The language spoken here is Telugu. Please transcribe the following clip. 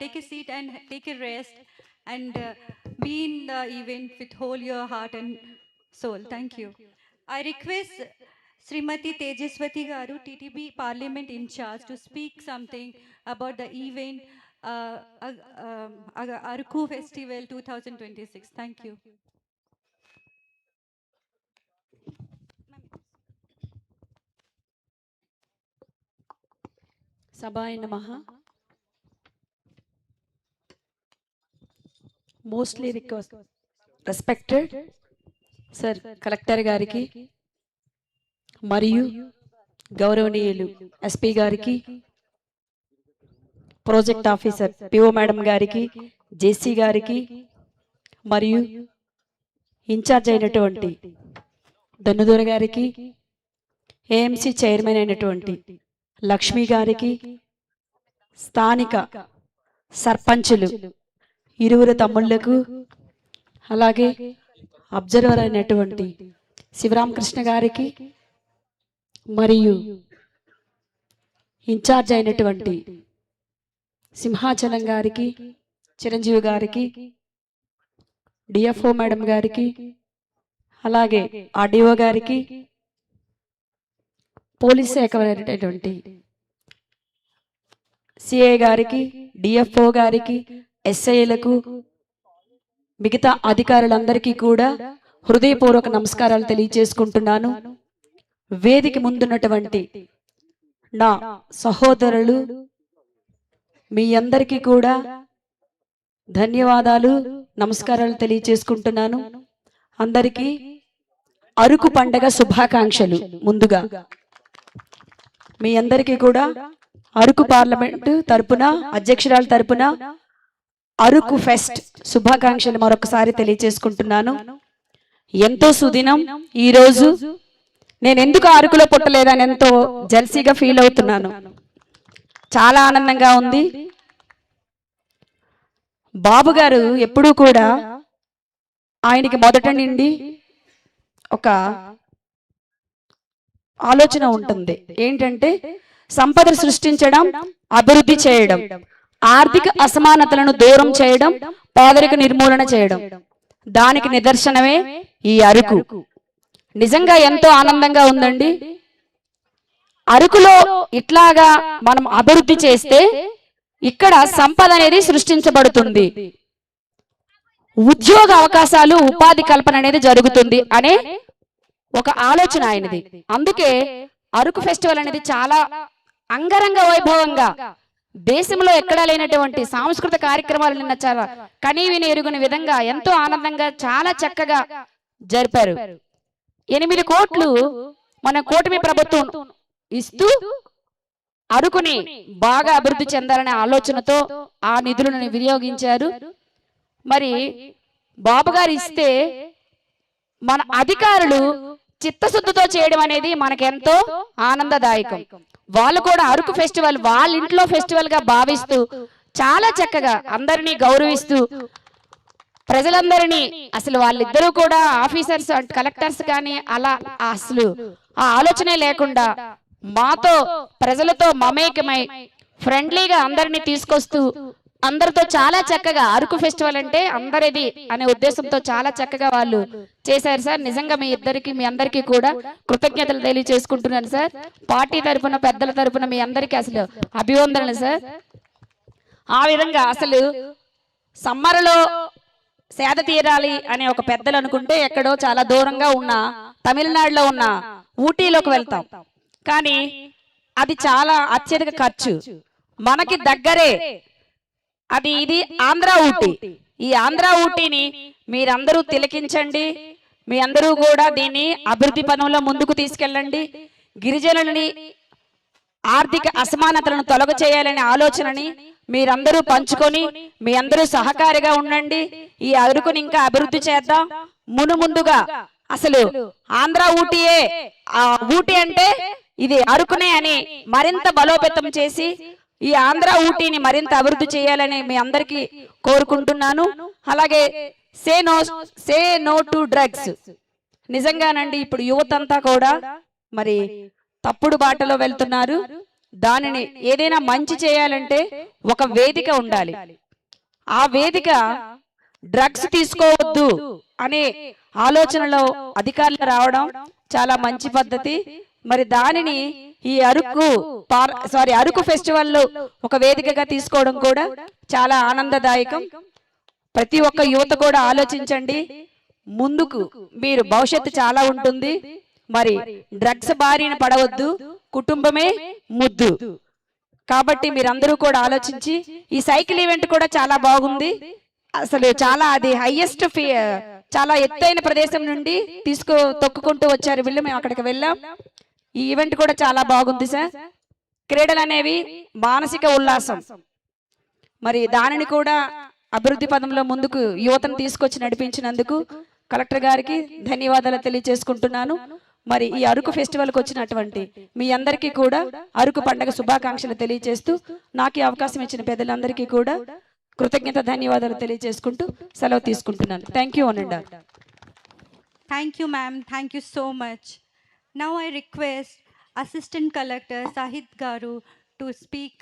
take a seat and take a rest and be in the event with whole your heart and soul. Thank you. I request Srimati Tejaswati Garu, TTB Parliament in charge, to speak something about the event Aruku Festival 2026. Thank you. Sabhay Namaha. Mostly respected Sir Collector Gariki, Mariyu, Gauravaniyalu, SP Gariki, Project Officer, PO Madam Gariki, JC Gariki, Mariyu, in charge అయినటువంటి ధనుదూర గారికి, ఏఎంసీ చైర్మన్ అయినటువంటి లక్ష్మి గారికి, స్థానిక సర్పంచులు ఇరువురు తమ్ముళ్లకు, అలాగే అబ్జర్వర్ అయినటువంటి శివరామకృష్ణ గారికి, మరియు ఇన్ఛార్జ్ అయినటువంటి సింహాచలం గారికి, చిరంజీవి గారికి, డిఎఫ్ఓ మేడం గారికి, అలాగే ఆర్డీఓ గారికి, పోలీస్ శాఖ అయినటువంటి సిఐ గారికి, డిఎఫ్ఓ గారికి, ఎస్ఐలకు, మిగతా అధికారులందరికీ కూడా హృదయపూర్వక నమస్కారాలు తెలియజేసుకుంటున్నాను. వేదిక ముందున్నటువంటి నా సహోదరులు మీ అందరికీ కూడా ధన్యవాదాలు, నమస్కారాలు తెలియజేసుకుంటున్నాను. అందరికీ అరకు పండగ శుభాకాంక్షలు. ముందుగా మీ అందరికీ కూడా అరకు పార్లమెంటు తరపున, అధ్యక్షురాల తరపున అరకు ఫెస్ట్ శుభాకాంక్షలు మరొకసారి తెలియజేసుకుంటున్నాను. ఎంతో సుదినం ఈరోజు. నేను ఎందుకు అరకులో పుట్టలేదని ఎంతో జెల్సీగా ఫీల్ అవుతున్నాను. చాలా ఆనందంగా ఉంది. బాబు గారు ఎప్పుడూ కూడా ఆయనకి మొదట నుండి ఒక ఆలోచన ఉంటుంది. ఏంటంటే సంపద సృష్టించడం, అభివృద్ధి చేయడం, ఆర్థిక అసమానతలను దూరం చేయడం, పేదరిక నిర్మూలన చేయడం. దానికి నిదర్శనమే ఈ అరకు. నిజంగా ఎంతో ఆనందంగా ఉందండి. అరకులో ఇట్లాగా మనం అభివృద్ధి చేస్తే ఇక్కడ సంపద అనేది సృష్టించబడుతుంది, ఉద్యోగ అవకాశాలు, ఉపాధి కల్పన అనేది జరుగుతుంది అనే ఒక ఆలోచన ఆయనది. అందుకే అరకు ఫెస్టివల్ అనేది చాలా అంగరంగ వైభవంగా, దేశంలో ఎక్కడా లేనటువంటి సాంస్కృతిక కార్యక్రమాలు నిన్న చాలా కనీవిని ఎరుగుని విధంగా ఎంతో ఆనందంగా చాలా చక్కగా జరిపారు. 8 కోట్లు మన కూటమి ప్రభుత్వం ఇస్తూ అరకుని బాగా అభివృద్ధి చెందాలనే ఆలోచనతో ఆ నిధులను వినియోగించారు. మరి బాబు గారు ఇస్తే మన అధికారులు చిత్తశుద్ధితో చేయడం అనేది మనకెంతో ఆనందదాయకం. వాళ్ళు కూడా అరకు ఫెస్టివల్ వాళ్ళ ఇంట్లో ఫెస్టివల్ గా భావిస్తూ చాలా చక్కగా అందరినీ గౌరవిస్తూ ప్రజలందరినీ, అసలు వాళ్ళిద్దరూ కూడా ఆఫీసర్స్ కలెక్టర్స్ కానీ అలా అసలు ఆ ఆలోచనే లేకుండా మాతో ప్రజలతో మమేకమై ఫ్రెండ్లీగా అందరినీ తీసుకొస్తూ అందరితో చాలా చక్కగా అరకు ఫెస్టివల్ అంటే అందరిది అనే ఉద్దేశంతో చాలా చక్కగా వాళ్ళు చేశారు సార్. నిజంగా మీ అందరికీ కూడా కృతజ్ఞతలు తెలియజేసుకుంటున్నాను సార్. పార్టీ తరపున, పెద్దల తరపున మీ అందరికీ అసలు అభివందనలు సార్. ఆ విధంగా అసలు సమ్మర్లో సేద తీరాలి అనే ఒక పెద్దలు అనుకుంటే ఎక్కడో చాలా దూరంగా ఉన్న తమిళనాడులో ఉన్న ఊటీలోకి వెళ్తాం. కానీ అది చాలా అత్యధిక ఖర్చు. మనకి దగ్గరే ఇది ఆంధ్ర ఊటీ. ఈ ఆంధ్ర ఊటీని మీరందరూ తిలకించండి. మీ అందరూ కూడా దీన్ని అభివృద్ధి పనుల్లో ముందుకు తీసుకెళ్ళండి. గిరిజనులని ఆర్థిక అసమానతలను తొలగ చేయాలనే ఆలోచనని మీరందరూ పంచుకొని మీ అందరూ సహకారిగా ఉండండి. ఈ అరకుని ఇంకా అభివృద్ధి చేద్దాం. ముందుగా అసలు ఆంధ్ర ఊటీయే, ఊటీ అంటే ఇది అరకునే అని మరింత బలోపేతం చేసి ఈ ఆంధ్ర ఊటీని మరింత అభివృద్ధి చేయాలని మీ అందరికీ కోరుకుంటున్నాను. అలాగే సే నో టు డ్రగ్స్. నిజంగానండి ఇప్పుడు యువత అంతా కూడా మరి తప్పుడు బాటలో వెళ్తున్నారు. దానిని ఏదైనా మంచి చేయాలంటే ఒక వేదిక ఉండాలి. ఆ వేదిక డ్రగ్స్ తీసుకోవద్దు అనే ఆలోచనలో అధికారులు రావడం చాలా మంచి పద్ధతి. మరి దానిని ఈ అరకు ఫెస్టివల్ ఒక వేదికగా తీసుకోవడం కూడా చాలా ఆనందదాయకం. ప్రతి ఒక్క యువత కూడా ఆలోచించండి, ముందుకు మీరు భవిష్యత్తు చాలా ఉంటుంది. మరి డ్రగ్స్ బారిన పడవద్దు, కుటుంబమే ముద్దు. కాబట్టి మీరందరూ కూడా ఆలోచించి, ఈ సైకిల్ ఈవెంట్ కూడా చాలా బాగుంది. అసలు చాలా అది హైయెస్ట్ చాలా ఎత్తైన ప్రదేశం నుండి తొక్కుకుంటూ వచ్చారు వీళ్ళు, మేము అక్కడికి వెళ్ళాం. ఈ ఈవెంట్ కూడా చాలా బాగుంది సార్. క్రీడలు అనేవి మానసిక ఉల్లాసం, మరి దానిని కూడా అభివృద్ధి పదంలో ముందుకు యువతను తీసుకొచ్చి నడిపించినందుకు కలెక్టర్ గారికి ధన్యవాదాలు తెలియజేసుకుంటున్నాను. మరి ఈ అరకు ఫెస్టివల్కి వచ్చినటువంటి మీ అందరికీ కూడా అరకు పండుగ శుభాకాంక్షలు తెలియజేస్తూ, నాకు ఈ అవకాశం ఇచ్చిన పెద్దలందరికీ కూడా కృతజ్ఞత ధన్యవాదాలు తెలియజేసుకుంటూ సెలవు తీసుకుంటున్నాను. థ్యాంక్ యూ అనండి. Thank you, ma'am. Thank you so much. Now I request Assistant Collector Sahid Garu to speak